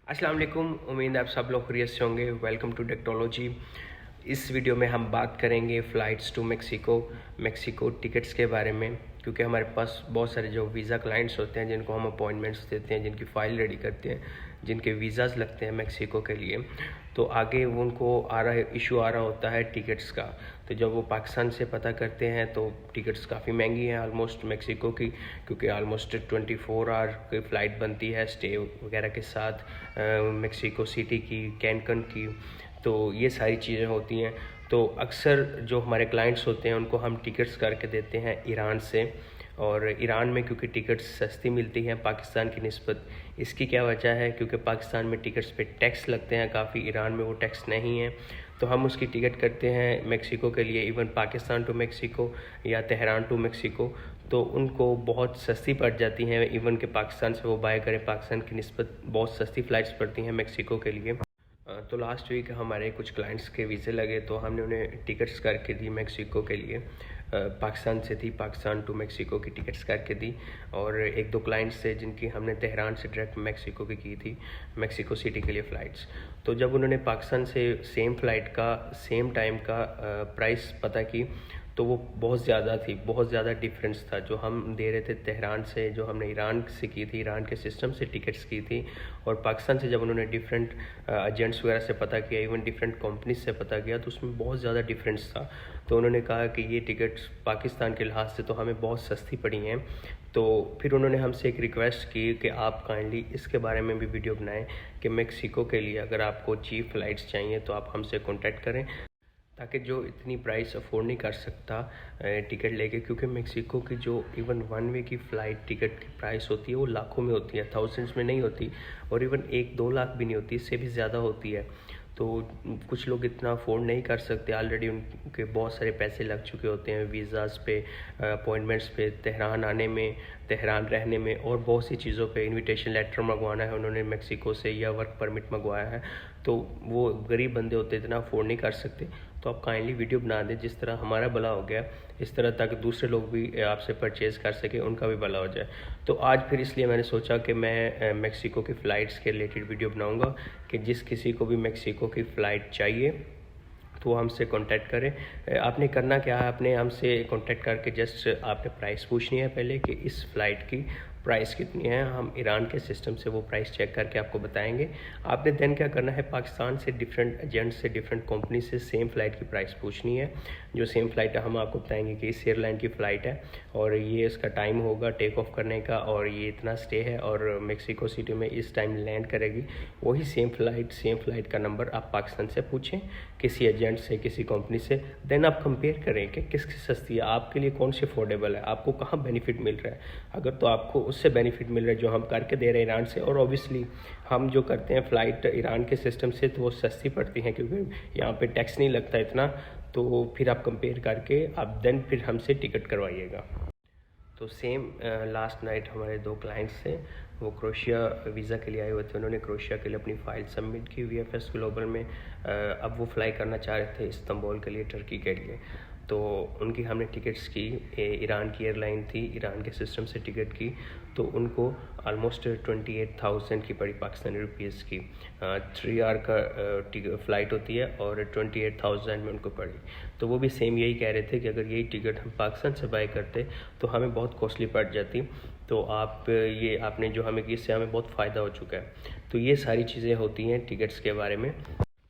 अस्सलाम वालेकुम। उम्मीद है आप सब लोग खैरियत से होंगे। Welcome to technology. इस वीडियो में हम बात करेंगे फ़्लाइट्स टू मेक्सिको टिकट्स के बारे में, क्योंकि हमारे पास बहुत सारे जो वीज़ा क्लाइंट्स होते हैं जिनको हम अपॉइंटमेंट्स देते हैं, जिनकी फ़ाइल रेडी करते हैं, जिनके वीज़ाज़ लगते हैं मेक्सिको के लिए, तो आगे वो उनको इशू आ रहा होता है टिकट्स का। तो जब वो पाकिस्तान से पता करते हैं तो टिकट्स काफ़ी महंगी हैं ऑलमोस्ट मेक्सिको की, क्योंकि ऑलमोस्ट 24 आवर की फ़्लाइट बनती है स्टे वगैरह के साथ मेक्सिको सिटी की, कैनकन की। तो ये सारी चीज़ें होती हैं। तो अक्सर जो हमारे क्लाइंट्स होते हैं उनको हम टिकट्स करके देते हैं ईरान से, और ईरान में क्योंकि टिकट्स सस्ती मिलती हैं पाकिस्तान की निस्बत। इसकी क्या वजह है? क्योंकि पाकिस्तान में टिकट्स पे टैक्स लगते हैं काफ़ी, ईरान में वो टैक्स नहीं है। तो हम उसकी टिकट करते हैं मेक्सिको के लिए, इवन पाकिस्तान टू मेक्सिको या तेहरान टू मेक्सिको, तो उनको बहुत सस्ती पड़ जाती हैं। इवन के पाकिस्तान से वो बाय करें, पाकिस्तान की निस्बत बहुत सस्ती फ़्लाइट्स पड़ती हैं मेक्सिको के लिए। तो लास्ट वीक हमारे कुछ क्लाइंट्स के वीज़े लगे, तो हमने उन्हें टिकट्स करके दी मेक्सिको के लिए। पाकिस्तान से थी, पाकिस्तान टू मेक्सिको की टिकट्स करके दी। और एक दो क्लाइंट्स थे जिनकी हमने तेहरान से डायरेक्ट मेक्सिको की थी, मेक्सिको सिटी के लिए फ़्लाइट्स। तो जब उन्होंने पाकिस्तान से सेम फ़्लाइट का सेम टाइम का प्राइस पता की, तो वो बहुत ज़्यादा थी, बहुत ज़्यादा डिफरेंस था। जो हम दे रहे थे तेहरान से, जो हमने ईरान से की थी, ईरान के सिस्टम से टिकट्स की थी, और पाकिस्तान से जब उन्होंने डिफरेंट एजेंट्स वगैरह से पता किया, इवन डिफरेंट कंपनीज से पता किया, तो उसमें बहुत ज़्यादा डिफरेंस था। तो उन्होंने कहा कि ये टिकट्स पाकिस्तान के लिहाज से तो हमें बहुत सस्ती पड़ी हैं। तो फिर उन्होंने हमसे एक रिक्वेस्ट की कि आप काइंडली इसके बारे में भी वीडियो बनाएं कि मेक्सिको के लिए अगर आपको चीप फ़्लाइट्स चाहिए तो आप हमसे कॉन्टैक्ट करें, ताकि जो इतनी प्राइस अफोर्ड नहीं कर सकता टिकट लेके, क्योंकि मेक्सिको की जो इवन वन वे की फ़्लाइट टिकट की प्राइस होती है वो लाखों में होती है, थाउजेंड्स में नहीं होती, और इवन 1-2 लाख भी नहीं होती, इससे भी ज़्यादा होती है। तो कुछ लोग इतना अफोर्ड नहीं कर सकते, ऑलरेडी उनके बहुत सारे पैसे लग चुके होते हैं वीज़ाज़ पे, अपॉइंटमेंट्स पे, तेहरान आने में, तेहरान रहने में, और बहुत सी चीज़ों पे। इनविटेशन लेटर मंगवाना है उन्होंने मेक्सिको से, या वर्क परमिट मंगवाया है, तो वो गरीब बंदे होते इतना अफोर्ड नहीं कर सकते। तो आप काइंडली वीडियो बना दें, जिस तरह हमारा भला हो गया इस तरह ताकि दूसरे लोग भी आपसे परचेज़ कर सकें, उनका भी भला हो जाए। तो आज फिर इसलिए मैंने सोचा कि मैं मेक्सिको की फ़्लाइट्स के रिलेटेड वीडियो बनाऊंगा, कि जिस किसी को भी मेक्सिको की फ़्लाइट चाहिए तो वो हमसे कांटेक्ट करें। आपने करना क्या है, आपने हमसे कांटेक्ट करके जस्ट आपने प्राइस पूछनी है पहले कि इस फ़्लाइट की प्राइस कितनी है। हम ईरान के सिस्टम से वो प्राइस चेक करके आपको बताएंगे। आपने देन क्या करना है, पाकिस्तान से डिफरेंट एजेंट से, डिफरेंट कंपनी से सेम फ़्लाइट की प्राइस पूछनी है। जो सेम फ़्लाइट है हम आपको बताएंगे कि इस एयरलाइन की फ़्लाइट है, और ये इसका टाइम होगा टेक ऑफ करने का, और ये इतना स्टे है, और मेक्सिको सिटी में इस टाइम लैंड करेगी। वही सेम फ़्लाइट का नंबर आप पाकिस्तान से पूछें, किसी एजेंट से, किसी कंपनी से। देन आप कंपेयर करें कि किसकी सस्ती है, आपके लिए कौन सी अफोर्डेबल है, आपको कहाँ बेनिफिट मिल रहा है। अगर तो आपको उससे बेनिफिट मिल रहा है जो हम करके दे रहे हैं ईरान से, और ऑब्वियसली हम जो करते हैं फ़्लाइट ईरान के सिस्टम से, तो वो सस्ती पड़ती हैं क्योंकि यहाँ पे टैक्स नहीं लगता इतना। तो फिर आप कंपेयर करके आप देन फिर हमसे टिकट करवाइएगा। तो सेम लास्ट नाइट हमारे 2 क्लाइंट्स थे, वो क्रोशिया वीज़ा के लिए आए हुए थे। उन्होंने क्रोशिया के लिए अपनी फ़ाइल सबमिट की VFS ग्लोबल में। अब वो फ्लाई करना चाह रहे थे इस्तांबुल के लिए, टर्की के लिए। तो उनकी हमने टिकट्स की, ईरान की एयरलाइन थी, ईरान के सिस्टम से टिकट की, तो उनको ऑलमोस्ट 28,000 की पड़ी पाकिस्तानी रुपीज़ की। 3 आवर का फ़्लाइट होती है, और 28,000 में उनको पड़ी। तो वो भी सेम यही कह रहे थे कि अगर यही टिकट हम पाकिस्तान से बाय करते तो हमें बहुत कॉस्टली पड़ जाती। तो ये आपने जो हमें की, इससे हमें बहुत फ़ायदा हो चुका है। तो ये सारी चीज़ें होती हैं टिकट्स के बारे में।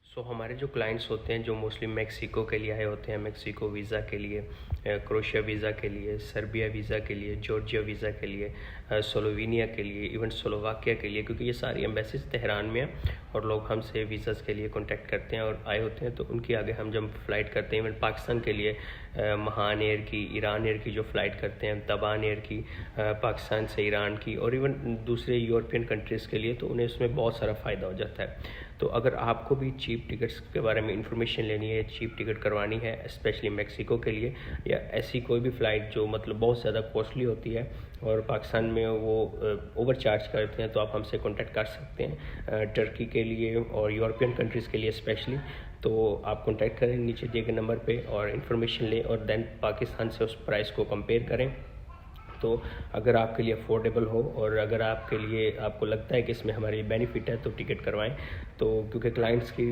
सो हमारे जो क्लाइंट्स होते हैं जो मोस्टली मेक्सिको के लिए आए होते हैं, मेक्सिको वीज़ा के लिए, क्रोशिया वीज़ा के लिए, सर्बिया वीज़ा के लिए, जॉर्जिया वीज़ा के लिए, स्लोवेनिया के लिए, इवन स्लोवाकिया के लिए, क्योंकि ये सारी एम्बेसीज तेहरान में हैं, और लोग हमसे वीज़ाज़ के लिए कांटेक्ट करते हैं और आए होते हैं। तो उनकी आगे हम जब फ़्लाइट करते हैं, इवन पाकिस्तान के लिए महान एयर की, ईरान एयर की जो फ़्लाइट करते हैं, तबान एयर की, पाकिस्तान से ईरान की, और इवन दूसरे यूरोपियन कंट्रीज़ के लिए, तो उन्हें उसमें बहुत सारा फ़ायदा हो जाता है। तो अगर आपको भी चीप टिकट्स के बारे में इंफॉर्मेशन लेनी है, चीप टिकट करवानी है स्पेशली मेक्सिको के लिए, या ऐसी कोई भी फ़्लाइट जो मतलब बहुत ज़्यादा कॉस्टली होती है और पाकिस्तान में वो ओवर चार्ज करते हैं, तो आप हमसे कांटेक्ट कर सकते हैं टर्की के लिए और यूरोपियन कंट्रीज़ के लिए स्पेशली। तो आप कांटेक्ट करें नीचे दिए गए नंबर पे और इन्फॉर्मेशन लें, और देन पाकिस्तान से उस प्राइस को कंपेयर करें। तो अगर आपके लिए अफोर्डेबल हो और अगर आपके लिए आपको लगता है कि इसमें हमारी बेनिफिट है तो टिकट करवाएं। तो क्योंकि क्लाइंट्स की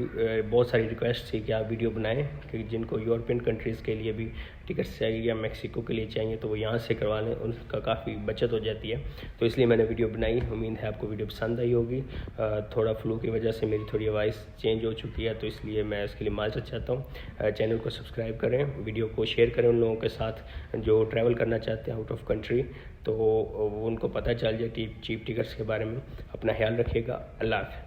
बहुत सारी रिक्वेस्ट थी कि आप वीडियो बनाएं, कि जिनको यूरोपियन कंट्रीज़ के लिए भी टिकट्स चाहिए या मैक्सिको के लिए चाहिए तो वो यहाँ से करवा लें, उनका काफ़ी बचत हो जाती है। तो इसलिए मैंने वीडियो बनाई। उम्मीद है आपको वीडियो पसंद आई होगी। थोड़ा फ्लू की वजह से मेरी थोड़ी आवाज़ चेंज हो चुकी है, तो इसलिए मैं इसके लिए माजरत चाहता हूँ। चैनल को सब्सक्राइब करें, वीडियो को शेयर करें उन लोगों के साथ जो ट्रैवल करना चाहते हैं आउट ऑफ कंट्री, तो उनको पता चल जाए चीप टिकट्स के बारे में। अपना ख्याल रखिएगा। अल्लाह हाफ़िज़।